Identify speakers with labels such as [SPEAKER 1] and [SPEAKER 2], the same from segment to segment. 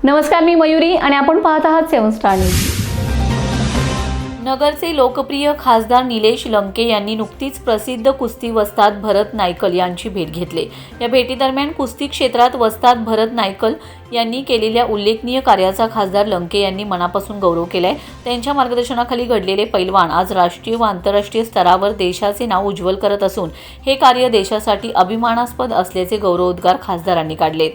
[SPEAKER 1] नमस्कार, मी मयुरी आणि आपण पाहत आहात 7 स्टार न्यूज।
[SPEAKER 2] नगरचे लोकप्रिय खासदार निलेश लंके यांनी नुकतीच प्रसिद्ध कुस्ती वस्ताद भरत नायकल यांची भेट घेतली। या भेटीदरम्यान कुस्ती क्षेत्रात वस्ताद भरत नायकल यांनी केलेल्या उल्लेखनीय कार्याचा खासदार लंके यांनी मनापासून गौरव केलाय। त्यांच्या मार्गदर्शनाखाली घडलेले पैलवान आज राष्ट्रीय व आंतरराष्ट्रीय स्तरावर देशाचे नाव उज्ज्वल करत असून हे कार्य देशासाठी अभिमानास्पद असल्याचे गौरवोद्गार खासदारांनी काढलेत।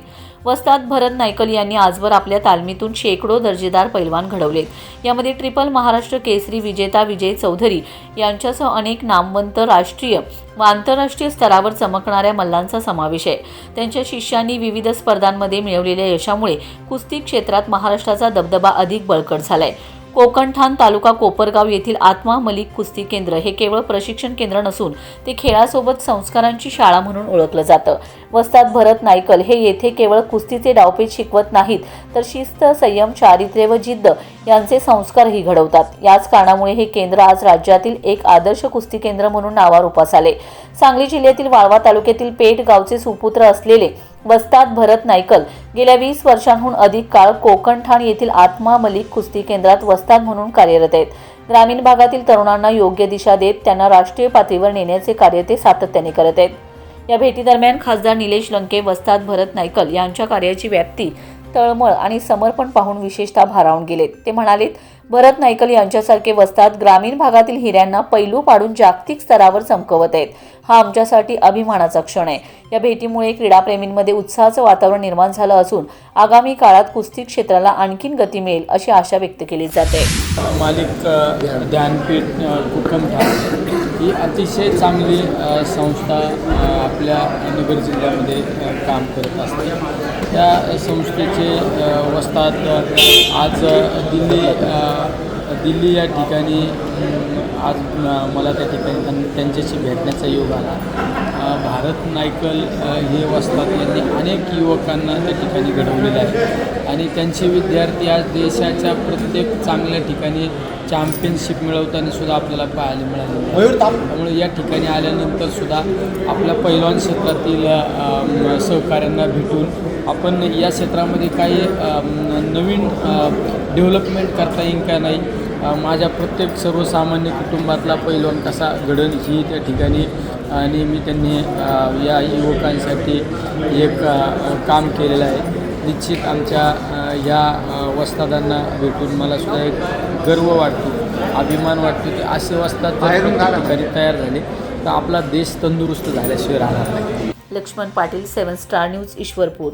[SPEAKER 2] वस्ताद भरत नायकल यांनी आजवर आपल्या तालमीतून शेकडो दर्जेदार पैलवान घडवलेत। यामध्ये ट्रिपल महाराष्ट्र केसरी विजेता विजय चौधरी यांच्यासह अनेक नामवंत राष्ट्रीय व आंतरराष्ट्रीय स्तरावर चमकणाऱ्या मल्लांचा समावेश आहे। त्यांच्या शिष्यांनी विविध स्पर्धांमध्ये मिळवलेल्या यशामुळे कुस्ती क्षेत्रात महाराष्ट्राचा दबदबा अधिक बळकट झालाय। कोकणठाण तालुका कोपरगाव येथील आत्मा मलिक कुस्ती केंद्र हे केवळ प्रशिक्षण केंद्र नसून ते खेळासोबत संस्कारांची शाळा म्हणून ओळखलं जातं। वस्ताद भरत नायकल हे येथे केवळ कुस्तीचे डावपेच शिकवत नाहीत, तर शिस्त, संयम, चारित्र्य व जिद्द यांचे संस्कारही घडवतात। याच कारणामुळे हे केंद्र आज राज्यातील एक आदर्श कुस्ती केंद्र म्हणून नावारूपास आले। सांगली जिल्ह्यातील वाळवा तालुक्यातील पेठ गावचे सुपुत्र असलेले वस्ताद भरत नायकल गेल्या 20 वर्षांहून अधिक काळ कोकणठाण येथील आत्मा मलिक कुस्ती केंद्रात वस्ताद म्हणून कार्यरत आहेत। ग्रामीण भागातील तरुणांना योग्य दिशा देत त्यांना राष्ट्रीय पातळीवर नेण्याचे कार्य ते सातत्याने करत आहेत। या भेटीदरम्यान खासदार निलेश लंके वस्ताद भरत नायकल यांच्या कार्याची व्याप्ती, तळमळ आणि समर्पण पाहून विशेषतः भारावून गेलेत। ते म्हणालेत, भरत नायकल यांच्यासारखे वस्ताद ग्रामीण भागातील हिऱ्यांना पैलू पाडून जागतिक स्तरावर चमकवत आहेत। हा आमच्यासाठी अभिमानाचा क्षण आहे। या भेटीमुळे क्रीडाप्रेमींमध्ये उत्साहाचं वातावरण निर्माण झालं असून आगामी काळात कुस्ती क्षेत्राला आणखीन गती मिळेल अशी आशा व्यक्त केली जाते।
[SPEAKER 3] मालिक ध्यानपीठ कोकणठाण ही अतिशय चांगली संस्था आपल्या नगर जिल्ह्यामध्ये काम करत असते। त्या संस्थेचे वस्ताद आज दिल्ली या ठिकाणी आज मला त्या ठिकाणी त्यांच्याशी भेटण्याचा योग आला। भरत नायकल हे वस्ताद यांनी अनेक युवकांना त्या ठिकाणी घडवलेलं आहे आणि त्यांचे विद्यार्थी आज देशाच्या प्रत्येक चांगल्या ठिकाणी चॅम्पियनशिप मिळवताना सुद्धा आपल्याला पाहायला मिळाले। त्यामुळे या ठिकाणी आल्यानंतर सुद्धा आपल्या पैलवान क्षेत्रातील सहकाऱ्यांना भेटून आपण या क्षेत्रामध्ये काही नवीन डेव्हलपमेंट करता येईल का नाही, माझ्या प्रत्येक सर्वसामान्य कुटुंबातला पैलवान कसा घडेल ही त्या ठिकाणी नेहमी त्यांनी या युवकांसाठी एक काम केलेलं आहे। निश्चित आमच्या या वस्तादांना भेटून मला सुद्धा एक गर्व वाटतो, अभिमान वाटतो की असे वस्ताद जर ठिकाणी तयार झाले तर आपला देश तंदुरुस्त झाल्याशिवाय राहणार नाही।
[SPEAKER 2] Laxman Patil, 7 Star News, Ishwarpur.